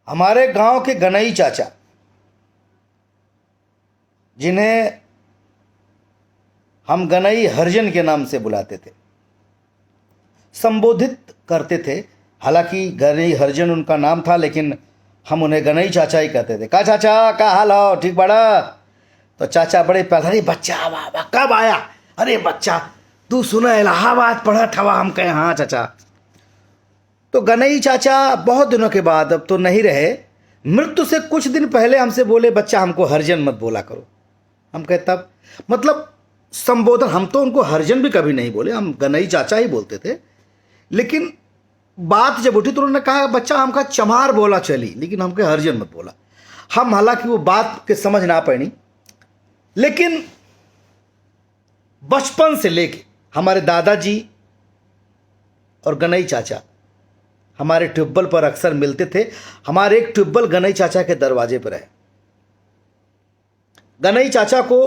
हमारे गांव के गनई चाचा, जिन्हें हम गनई हरिजन के नाम से बुलाते थे, संबोधित करते थे। हालांकि गनई हरिजन उनका नाम था, लेकिन हम उन्हें गनई चाचा ही कहते थे। का चाचा, का हाल हो, ठीक बड़ा? तो चाचा बड़े प्यार, अरे बच्चा वाह कब आया? अरे बच्चा तू सुना इलाहाबाद पढ़ा ठवा? हम कहे हाँ चाचा। तो गनई चाचा बहुत दिनों के बाद, अब तो नहीं रहे, मृत्यु से कुछ दिन पहले हमसे बोले, बच्चा हमको हरिजन मत बोला करो। हम कहे तब? मतलब संबोधन, हम तो उनको हरिजन भी कभी नहीं बोले, हम गनई चाचा ही बोलते थे। लेकिन बात जब उठी तो उन्होंने कहा, बच्चा हमका चमार बोला चली, लेकिन हमके हरिजन मत बोला। हम हालांकि वो बात के समझ ना पड़ी, लेकिन बचपन से लेके हमारे दादाजी और गनई चाचा हमारे ट्यूबवेल पर अक्सर मिलते थे। हमारे एक ट्यूबवेल गनई चाचा के दरवाजे पर है। गनई चाचा को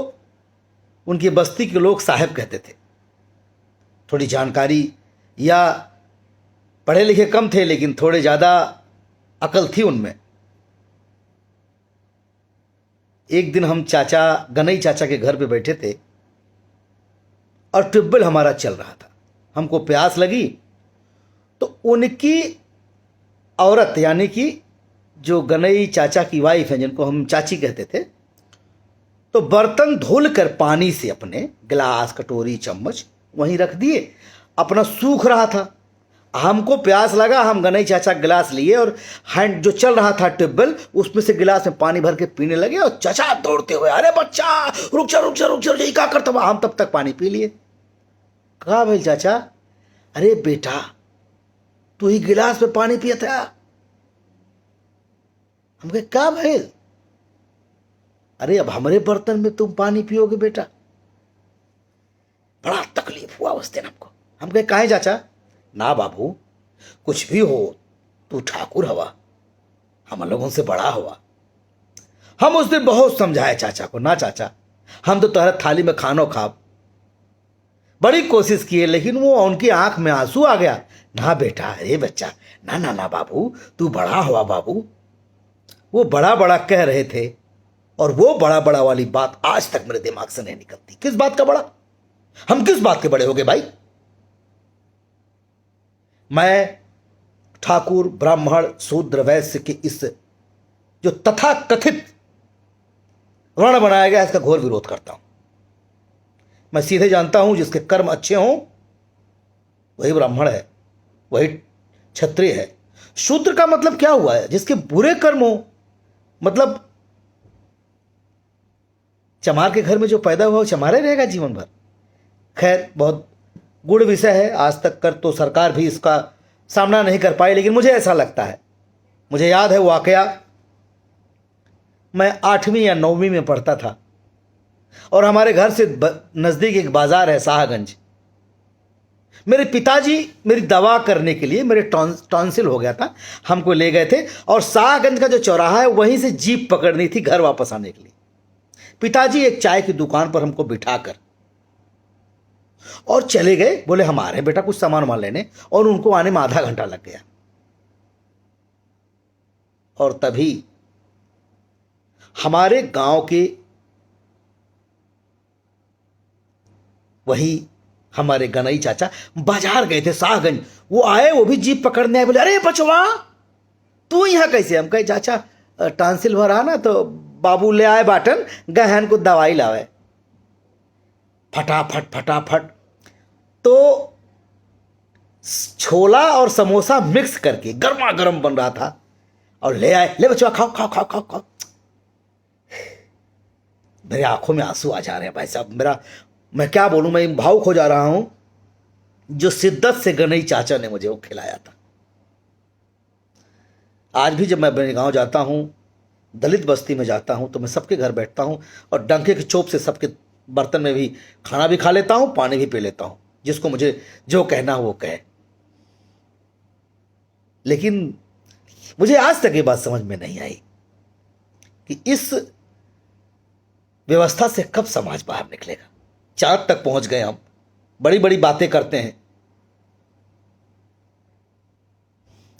उनकी बस्ती के लोग साहब कहते थे। थोड़ी जानकारी या पढ़े लिखे कम थे, लेकिन थोड़े ज़्यादा अकल थी उनमें। एक दिन हम गनई चाचा के घर पे बैठे थे और ट्यूबवेल हमारा चल रहा था। हमको प्यास लगी तो उनकी औरत, यानी कि जो गनई चाचा की वाइफ है, जिनको हम चाची कहते थे, तो बर्तन धुल कर पानी से अपने गिलास, कटोरी, चम्मच वहीं रख दिए। अपना सूख रहा था। हमको प्यास लगा, हम गनई चाचा गिलास लिए और हैंड जो चल रहा था ट्यूबवेल, उसमें से गिलास में पानी भर के पीने लगे। और चाचा दौड़ते हुए, अरे बच्चा रुक जा रुक जा रुक जा, यही क्या करता हुआ? हम तब तक पानी पी लिए। कहा भाई चाचा? अरे बेटा तू ही गिलास में पानी पिया था। हम कहे क्या भाई? अरे अब हमारे बर्तन में तुम पानी पियोगे बेटा? बड़ा तकलीफ हुआ उस दिन हमको। हम कहे काहे चाचा? ना बाबू, कुछ भी हो, तू ठाकुर हवा, हम लोगों से बड़ा हुआ। हम उस दिन बहुत समझाए चाचा को, ना चाचा हम तो तुम्हारे थाली में खानो खाब। बड़ी कोशिश किए, लेकिन वो उनकी आंख में आंसू आ गया। ना बेटा, अरे बच्चा, ना ना ना बाबू, तू बड़ा हुआ बाबू। वो बड़ा बड़ा कह रहे थे, और वो बड़ा बड़ा वाली बात आज तक मेरे दिमाग से नहीं निकलती। किस बात का बड़ा? हम किस बात के बड़े हो गए भाई? मैं ठाकुर, ब्राह्मण, शूद्र, वैश्य के इस जो तथा कथित वर्ण बनाया गया, इसका घोर विरोध करता हूं। मैं सीधे जानता हूं, जिसके कर्म अच्छे हों वही ब्राह्मण है, वही क्षत्रिय है। शूद्र का मतलब क्या हुआ है? जिसके बुरे कर्म हो, मतलब चमार के घर में जो पैदा हुआ वो चमारे रहेगा जीवन भर। खैर, बहुत गुड़ विषय है। आज तक कर तो सरकार भी इसका सामना नहीं कर पाई, लेकिन मुझे ऐसा लगता है। मुझे याद है वाकया, मैं 8वीं या 9वीं में पढ़ता था और हमारे घर से नज़दीक एक बाजार है शाहगंज। मेरे पिताजी मेरी दवा करने के लिए, मेरे टॉन्सिल हो गया था, हमको ले गए थे और शाहगंज का जो चौराहा है वहीं से जीप पकड़नी थी घर वापस आने के लिए। पिताजी एक चाय की दुकान पर हमको बिठाकर और चले गए। बोले हम आ रहे हैं बेटा कुछ सामान वामान लेने, और उनको आने में आधा घंटा लग गया। और तभी हमारे गांव के वही हमारे गनई चाचा बाजार गए थे शाहगंज। वो आए, वो भी जीप पकड़ने आए। बोले अरे बचवा तू यहां कैसे? हम कहे चाचा टॉन्सिल हो रहा ना, तो बाबू ले आए बाटन, गहन को दवाई लावे। फटाफट फटाफट तो छोला और समोसा मिक्स करके गर्मा गर्म बन रहा था और ले आए। ले बच्चा खाओ खाओ खाओ खाओ खाओ। मेरे आंखों में आंसू आ जा रहे हैं भाई साहब। मैं क्या बोलूं, मैं भावुक हो जा रहा हूं। जो शिद्दत से गनई चाचा ने मुझे वो खिलाया था। आज भी जब मैं अपने गांव जाता हूं, दलित बस्ती में जाता हूं, तो मैं सबके घर बैठता हूं और डंके की चोप से सबके बर्तन में भी खाना भी खा लेता हूं, पानी भी पी लेता हूं, जिसको मुझे जो कहना हो वो कहे। लेकिन मुझे आज तक ये बात समझ में नहीं आई कि इस व्यवस्था से कब समाज बाहर निकलेगा। चांद तक पहुंच गए हम, बड़ी बड़ी बातें करते हैं।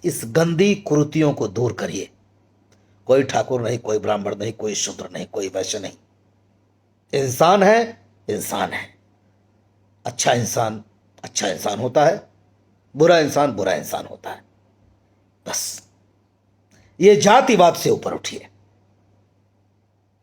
इस गंदी कुरीतियों को दूर करिए। कोई ठाकुर नहीं, कोई ब्राह्मण नहीं, कोई शूद्र नहीं, कोई वैश्य नहीं। इंसान है, इंसान है। अच्छा इंसान होता है, बुरा इंसान होता है। बस ये जातिवाद से ऊपर उठिए।